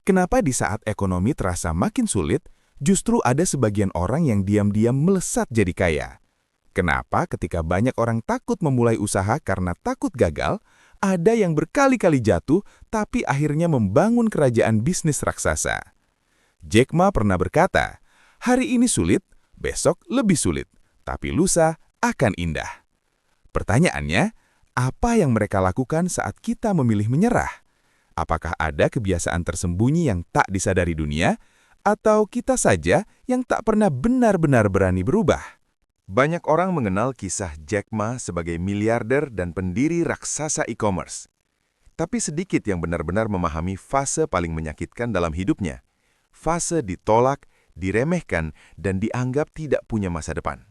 Kenapa di saat ekonomi terasa makin sulit, justru ada sebagian orang yang diam-diam melesat jadi kaya? Kenapa ketika banyak orang takut memulai usaha karena takut gagal, ada yang berkali-kali jatuh tapi akhirnya membangun kerajaan bisnis raksasa? Jack Ma pernah berkata, "Hari ini sulit, besok lebih sulit, tapi lusa akan indah." Pertanyaannya, apa yang mereka lakukan saat kita memilih menyerah? Apakah ada kebiasaan tersembunyi yang tak disadari dunia, atau kita saja yang tak pernah benar-benar berani berubah? Banyak orang mengenal kisah Jack Ma sebagai miliarder dan pendiri raksasa e-commerce. Tapi sedikit yang benar-benar memahami fase paling menyakitkan dalam hidupnya. Fase ditolak, diremehkan, dan dianggap tidak punya masa depan.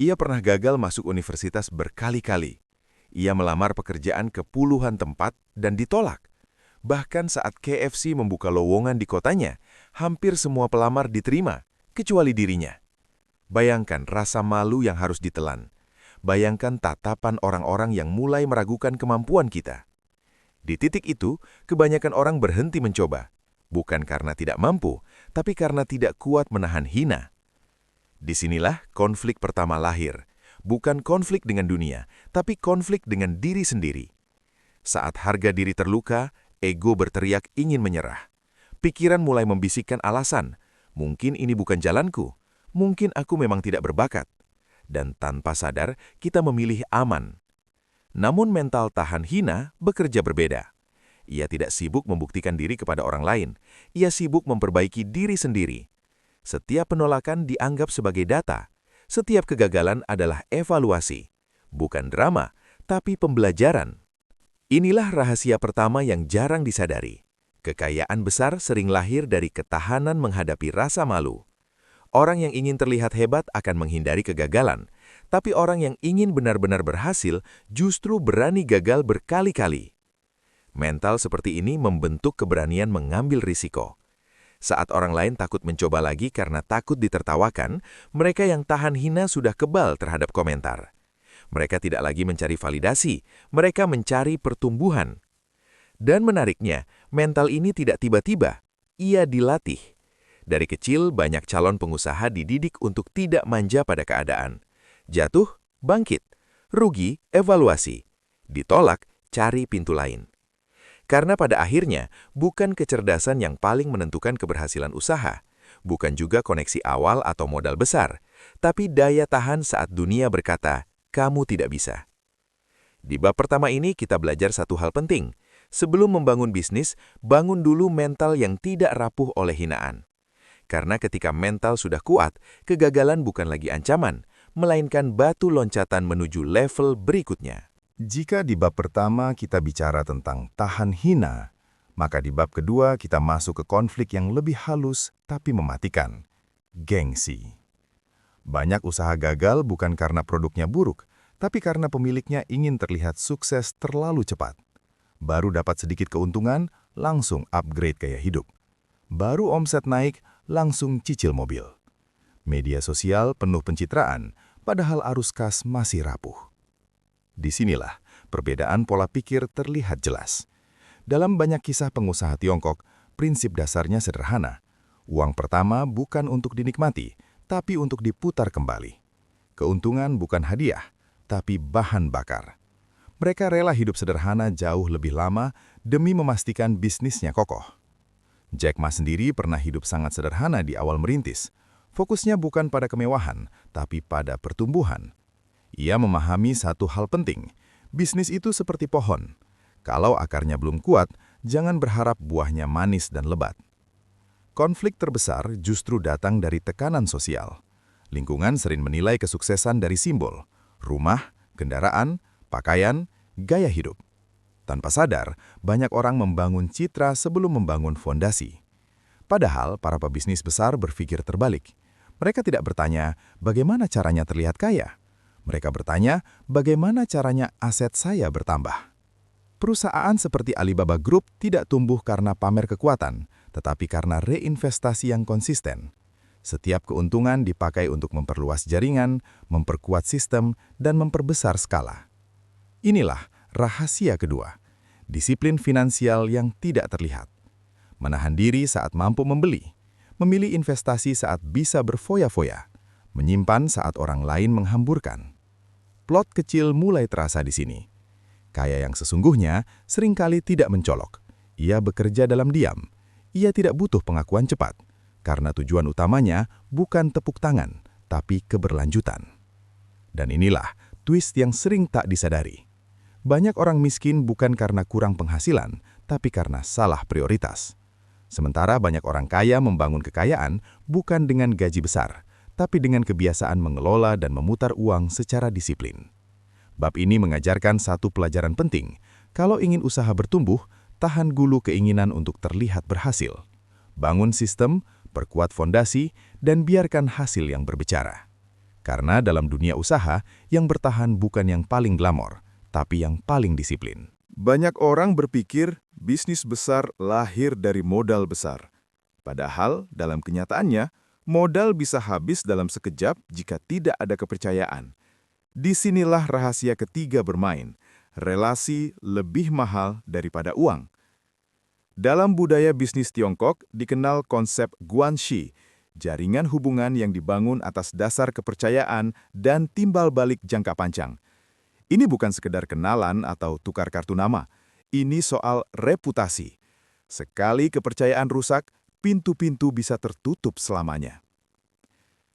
Ia pernah gagal masuk universitas berkali-kali. Ia melamar pekerjaan ke puluhan tempat dan ditolak. Bahkan saat KFC membuka lowongan di kotanya, hampir semua pelamar diterima, kecuali dirinya. Bayangkan rasa malu yang harus ditelan. Bayangkan tatapan orang-orang yang mulai meragukan kemampuan kita. Di titik itu, kebanyakan orang berhenti mencoba. Bukan karena tidak mampu, tapi karena tidak kuat menahan hina. Disinilah konflik pertama lahir. Bukan konflik dengan dunia, tapi konflik dengan diri sendiri. Saat harga diri terluka, ego berteriak ingin menyerah. Pikiran mulai membisikkan alasan, mungkin ini bukan jalanku. Mungkin aku memang tidak berbakat. Dan tanpa sadar, kita memilih aman. Namun mental tahan hina bekerja berbeda. Ia tidak sibuk membuktikan diri kepada orang lain. Ia sibuk memperbaiki diri sendiri. Setiap penolakan dianggap sebagai data. Setiap kegagalan adalah evaluasi. Bukan drama, tapi pembelajaran. Inilah rahasia pertama yang jarang disadari. Kekayaan besar sering lahir dari ketahanan menghadapi rasa malu. Orang yang ingin terlihat hebat akan menghindari kegagalan, tapi orang yang ingin benar-benar berhasil justru berani gagal berkali-kali. Mental seperti ini membentuk keberanian mengambil risiko. Saat orang lain takut mencoba lagi karena takut ditertawakan, mereka yang tahan hina sudah kebal terhadap komentar. Mereka tidak lagi mencari validasi, mereka mencari pertumbuhan. Dan menariknya, mental ini tidak tiba-tiba, ia dilatih. Dari kecil, banyak calon pengusaha dididik untuk tidak manja pada keadaan. Jatuh, bangkit. Rugi, evaluasi. Ditolak, cari pintu lain. Karena pada akhirnya, bukan kecerdasan yang paling menentukan keberhasilan usaha. Bukan juga koneksi awal atau modal besar. Tapi daya tahan saat dunia berkata, kamu tidak bisa. Di bab pertama ini kita belajar satu hal penting. Sebelum membangun bisnis, bangun dulu mental yang tidak rapuh oleh hinaan. Karena ketika mental sudah kuat, kegagalan bukan lagi ancaman, melainkan batu loncatan menuju level berikutnya. Jika di bab pertama kita bicara tentang tahan hina, maka di bab kedua kita masuk ke konflik yang lebih halus tapi mematikan, gengsi. Banyak usaha gagal bukan karena produknya buruk, tapi karena pemiliknya ingin terlihat sukses terlalu cepat. Baru dapat sedikit keuntungan, langsung upgrade gaya hidup. Baru omset naik, langsung cicil mobil. Media sosial penuh pencitraan, padahal arus kas masih rapuh. Disinilah perbedaan pola pikir terlihat jelas. Dalam banyak kisah pengusaha Tiongkok, prinsip dasarnya sederhana. Uang pertama bukan untuk dinikmati, tapi untuk diputar kembali. Keuntungan bukan hadiah, tapi bahan bakar. Mereka rela hidup sederhana jauh lebih lama demi memastikan bisnisnya kokoh. Jack Ma sendiri pernah hidup sangat sederhana di awal merintis. Fokusnya bukan pada kemewahan, tapi pada pertumbuhan. Ia memahami satu hal penting, bisnis itu seperti pohon. Kalau akarnya belum kuat, jangan berharap buahnya manis dan lebat. Konflik terbesar justru datang dari tekanan sosial. Lingkungan sering menilai kesuksesan dari simbol, rumah, kendaraan, pakaian, gaya hidup. Tanpa sadar, banyak orang membangun citra sebelum membangun fondasi. Padahal, para pebisnis besar berpikir terbalik. Mereka tidak bertanya, bagaimana caranya terlihat kaya? Mereka bertanya, bagaimana caranya aset saya bertambah? Perusahaan seperti Alibaba Group tidak tumbuh karena pamer kekuatan, tetapi karena reinvestasi yang konsisten. Setiap keuntungan dipakai untuk memperluas jaringan, memperkuat sistem, dan memperbesar skala. Inilah rahasia kedua, disiplin finansial yang tidak terlihat. menahan diri saat mampu membeli, memilih investasi saat bisa berfoya-foya, menyimpan saat orang lain menghamburkan. Plot kecil mulai terasa di sini. Kaya yang sesungguhnya seringkali tidak mencolok. Ia bekerja dalam diam. Ia tidak butuh pengakuan cepat, karena tujuan utamanya bukan tepuk tangan, tapi keberlanjutan. Dan inilah twist yang sering tak disadari. Banyak orang miskin bukan karena kurang penghasilan, tapi karena salah prioritas. Sementara banyak orang kaya membangun kekayaan bukan dengan gaji besar, tapi dengan kebiasaan mengelola dan memutar uang secara disiplin. Bab ini mengajarkan satu pelajaran penting. Kalau ingin usaha bertumbuh, tahan dulu keinginan untuk terlihat berhasil. Bangun sistem, perkuat fondasi, dan biarkan hasil yang berbicara. Karena dalam dunia usaha, yang bertahan bukan yang paling glamor, tapi yang paling disiplin. Banyak orang berpikir bisnis besar lahir dari modal besar. Padahal, dalam kenyataannya, modal bisa habis dalam sekejap jika tidak ada kepercayaan. Disinilah rahasia ketiga bermain. Relasi lebih mahal daripada uang. Dalam budaya bisnis Tiongkok dikenal konsep guanxi, jaringan hubungan yang dibangun atas dasar kepercayaan dan timbal balik jangka panjang. Ini bukan sekedar kenalan atau tukar kartu nama. Ini soal reputasi. Sekali kepercayaan rusak, pintu-pintu bisa tertutup selamanya.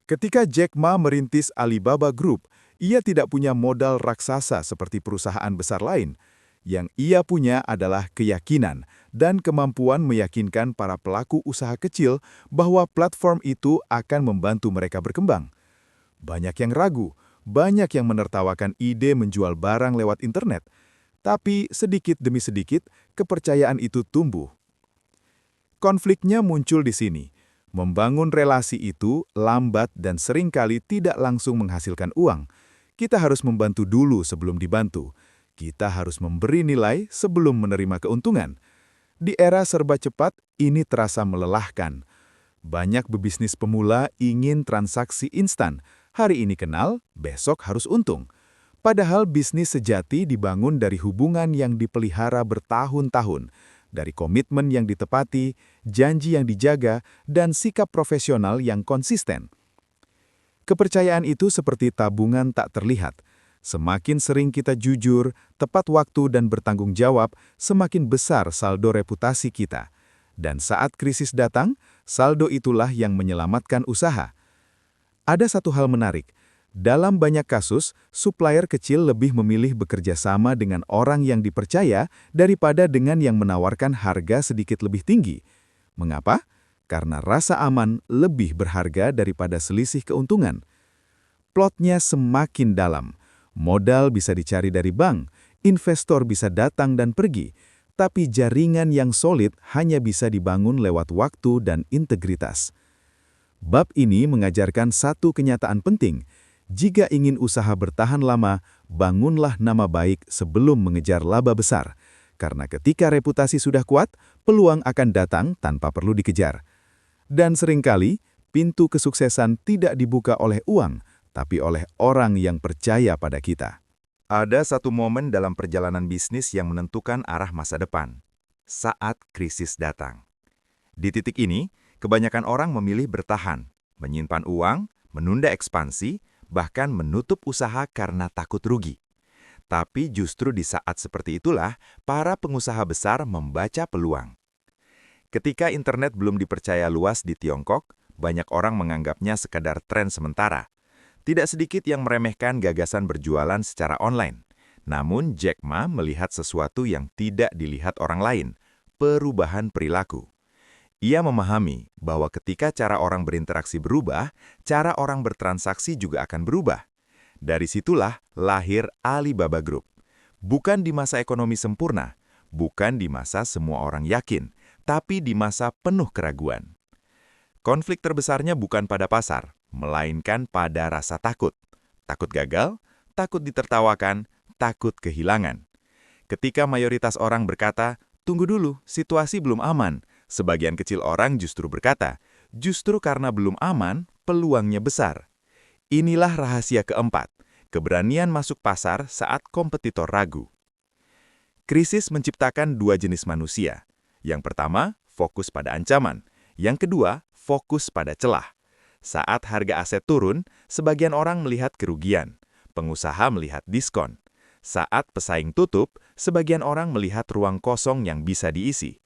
Ketika Jack Ma merintis Alibaba Group, ia tidak punya modal raksasa seperti perusahaan besar lain. Yang ia punya adalah keyakinan dan kemampuan meyakinkan para pelaku usaha kecil bahwa platform itu akan membantu mereka berkembang. Banyak yang ragu, banyak yang menertawakan ide menjual barang lewat internet. Tapi sedikit demi sedikit, kepercayaan itu tumbuh. Konfliknya muncul di sini. Membangun relasi itu lambat dan seringkali tidak langsung menghasilkan uang. Kita harus membantu dulu sebelum dibantu. Kita harus memberi nilai sebelum menerima keuntungan. Di era serba cepat, ini terasa melelahkan. Banyak pebisnis pemula ingin transaksi instan. Hari ini kenal, besok harus untung. Padahal bisnis sejati dibangun dari hubungan yang dipelihara bertahun-tahun, dari komitmen yang ditepati, janji yang dijaga, dan sikap profesional yang konsisten. Kepercayaan itu seperti tabungan tak terlihat. Semakin sering kita jujur, tepat waktu dan bertanggung jawab, semakin besar saldo reputasi kita. Dan saat krisis datang, saldo itulah yang menyelamatkan usaha. Ada satu hal menarik. Dalam banyak kasus, supplier kecil lebih memilih bekerja sama dengan orang yang dipercaya daripada dengan yang menawarkan harga sedikit lebih tinggi. Mengapa? Karena rasa aman lebih berharga daripada selisih keuntungan. Plotnya semakin dalam. Modal bisa dicari dari bank, investor bisa datang dan pergi, tapi jaringan yang solid hanya bisa dibangun lewat waktu dan integritas. Bab ini mengajarkan satu kenyataan penting. Jika ingin usaha bertahan lama, bangunlah nama baik sebelum mengejar laba besar. Karena ketika reputasi sudah kuat, peluang akan datang tanpa perlu dikejar. Dan seringkali, pintu kesuksesan tidak dibuka oleh uang, tapi oleh orang yang percaya pada kita. Ada satu momen dalam perjalanan bisnis yang menentukan arah masa depan. Saat krisis datang. Di titik ini, kebanyakan orang memilih bertahan, menyimpan uang, menunda ekspansi, bahkan menutup usaha karena takut rugi. Tapi justru di saat seperti itulah, para pengusaha besar membaca peluang. Ketika internet belum dipercaya luas di Tiongkok, banyak orang menganggapnya sekadar tren sementara. Tidak sedikit yang meremehkan gagasan berjualan secara online. Namun Jack Ma melihat sesuatu yang tidak dilihat orang lain, perubahan perilaku. Ia memahami bahwa ketika cara orang berinteraksi berubah, cara orang bertransaksi juga akan berubah. Dari situlah lahir Alibaba Group. Bukan di masa ekonomi sempurna, bukan di masa semua orang yakin, tapi di masa penuh keraguan. Konflik terbesarnya bukan pada pasar, melainkan pada rasa takut. Takut gagal, takut ditertawakan, takut kehilangan. Ketika mayoritas orang berkata, "Tunggu dulu, situasi belum aman," sebagian kecil orang justru berkata, "Justru karena belum aman, peluangnya besar." Inilah rahasia keempat, keberanian masuk pasar saat kompetitor ragu. Krisis menciptakan dua jenis manusia. Yang pertama, fokus pada ancaman. Yang kedua, fokus pada celah. Saat harga aset turun, sebagian orang melihat kerugian. Pengusaha melihat diskon. Saat pesaing tutup, sebagian orang melihat ruang kosong yang bisa diisi.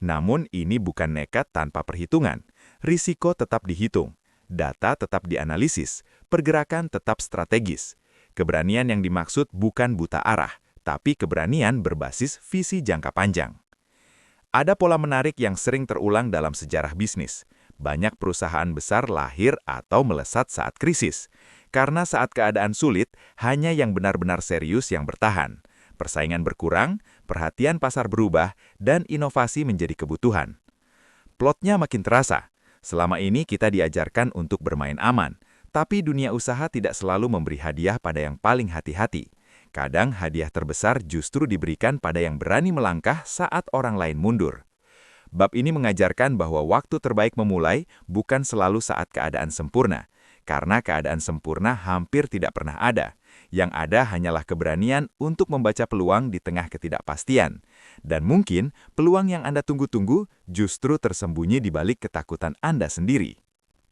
Namun ini bukan nekat tanpa perhitungan. Risiko tetap dihitung. Data tetap dianalisis. Pergerakan tetap strategis. Keberanian yang dimaksud bukan buta arah, tapi keberanian berbasis visi jangka panjang. Ada pola menarik yang sering terulang dalam sejarah bisnis. Banyak perusahaan besar lahir atau melesat saat krisis. Karena saat keadaan sulit, hanya yang benar-benar serius yang bertahan. Persaingan berkurang, perhatian pasar berubah, dan inovasi menjadi kebutuhan. Plotnya makin terasa. Selama ini kita diajarkan untuk bermain aman, tapi dunia usaha tidak selalu memberi hadiah pada yang paling hati-hati. Kadang hadiah terbesar justru diberikan pada yang berani melangkah saat orang lain mundur. Bab ini mengajarkan bahwa waktu terbaik memulai bukan selalu saat keadaan sempurna, karena keadaan sempurna hampir tidak pernah ada. Yang ada hanyalah keberanian untuk membaca peluang di tengah ketidakpastian. Dan mungkin peluang yang Anda tunggu-tunggu justru tersembunyi di balik ketakutan Anda sendiri.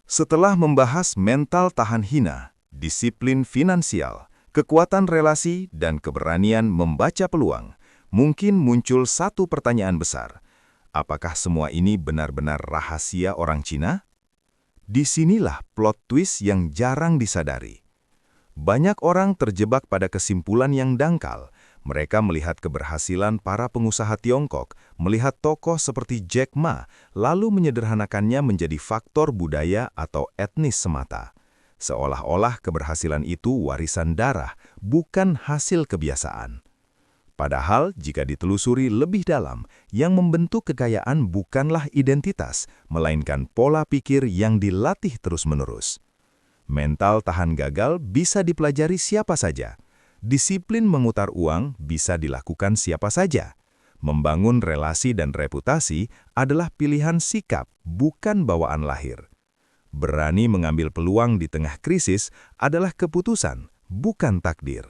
Setelah membahas mental tahan hina, disiplin finansial, kekuatan relasi, dan keberanian membaca peluang, mungkin muncul satu pertanyaan besar. Apakah semua ini benar-benar rahasia orang Cina? Disinilah plot twist yang jarang disadari. Banyak orang terjebak pada kesimpulan yang dangkal. Mereka melihat keberhasilan para pengusaha Tiongkok, melihat tokoh seperti Jack Ma, lalu menyederhanakannya menjadi faktor budaya atau etnis semata. Seolah-olah keberhasilan itu warisan darah, bukan hasil kebiasaan. Padahal, jika ditelusuri lebih dalam, yang membentuk kekayaan bukanlah identitas, melainkan pola pikir yang dilatih terus-menerus. Mental tahan gagal bisa dipelajari siapa saja. Disiplin memutar uang bisa dilakukan siapa saja. Membangun relasi dan reputasi adalah pilihan sikap, bukan bawaan lahir. Berani mengambil peluang di tengah krisis adalah keputusan, bukan takdir.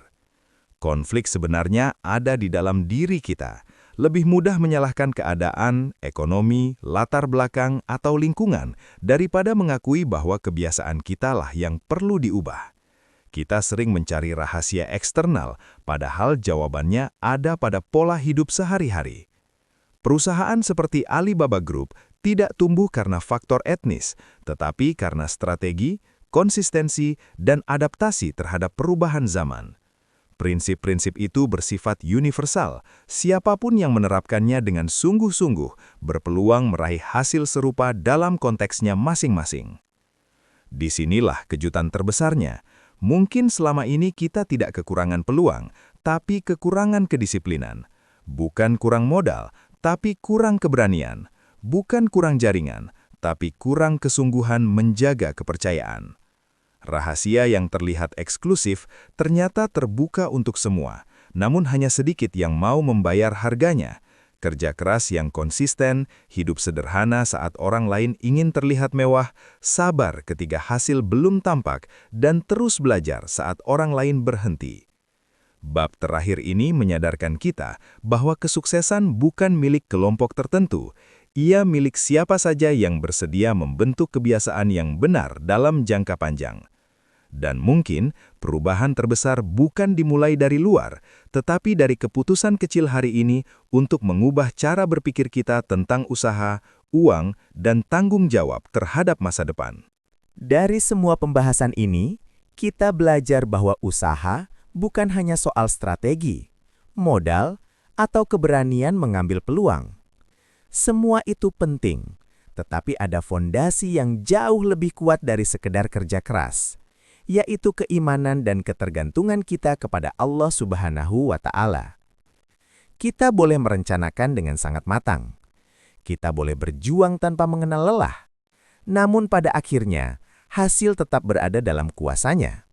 Konflik sebenarnya ada di dalam diri kita. Lebih mudah menyalahkan keadaan, ekonomi, latar belakang, atau lingkungan daripada mengakui bahwa kebiasaan kitalah yang perlu diubah. Kita sering mencari rahasia eksternal, padahal jawabannya ada pada pola hidup sehari-hari. Perusahaan seperti Alibaba Group tidak tumbuh karena faktor etnis, tetapi karena strategi, konsistensi, dan adaptasi terhadap perubahan zaman. Prinsip-prinsip itu bersifat universal. Siapapun yang menerapkannya dengan sungguh-sungguh berpeluang meraih hasil serupa dalam konteksnya masing-masing. Disinilah kejutan terbesarnya. Mungkin selama ini kita tidak kekurangan peluang, tapi kekurangan kedisiplinan. Bukan kurang modal, tapi kurang keberanian. Bukan kurang jaringan, tapi kurang kesungguhan menjaga kepercayaan. Rahasia yang terlihat eksklusif ternyata terbuka untuk semua, namun hanya sedikit yang mau membayar harganya. Kerja keras yang konsisten, hidup sederhana saat orang lain ingin terlihat mewah, sabar ketika hasil belum tampak, dan terus belajar saat orang lain berhenti. Bab terakhir ini menyadarkan kita bahwa kesuksesan bukan milik kelompok tertentu. Ia milik siapa saja yang bersedia membentuk kebiasaan yang benar dalam jangka panjang. Dan mungkin perubahan terbesar bukan dimulai dari luar, tetapi dari keputusan kecil hari ini untuk mengubah cara berpikir kita tentang usaha, uang, dan tanggung jawab terhadap masa depan. Dari semua pembahasan ini, kita belajar bahwa usaha bukan hanya soal strategi, modal, atau keberanian mengambil peluang. Semua itu penting, tetapi ada fondasi yang jauh lebih kuat dari sekedar kerja keras, yaitu keimanan dan ketergantungan kita kepada Allah Subhanahu wa Ta'ala. Kita boleh merencanakan dengan sangat matang. Kita boleh berjuang tanpa mengenal lelah. Namun pada akhirnya, hasil tetap berada dalam kuasanya.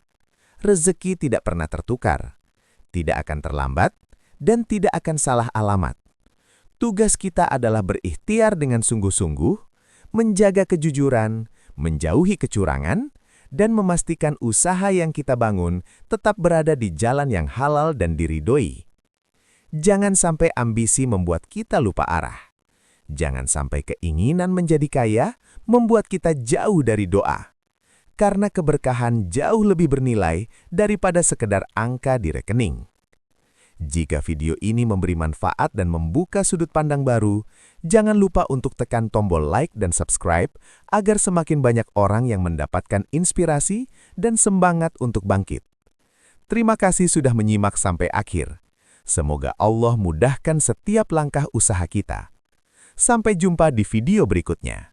Rezeki tidak pernah tertukar, tidak akan terlambat, dan tidak akan salah alamat. Tugas kita adalah berikhtiar dengan sungguh-sungguh, menjaga kejujuran, menjauhi kecurangan, dan memastikan usaha yang kita bangun tetap berada di jalan yang halal dan diridhoi. Jangan sampai ambisi membuat kita lupa arah. Jangan sampai keinginan menjadi kaya membuat kita jauh dari doa. Karena keberkahan jauh lebih bernilai daripada sekedar angka di rekening. Jika video ini memberi manfaat dan membuka sudut pandang baru, jangan lupa untuk tekan tombol like dan subscribe agar semakin banyak orang yang mendapatkan inspirasi dan semangat untuk bangkit. Terima kasih sudah menyimak sampai akhir. Semoga Allah mudahkan setiap langkah usaha kita. Sampai jumpa di video berikutnya.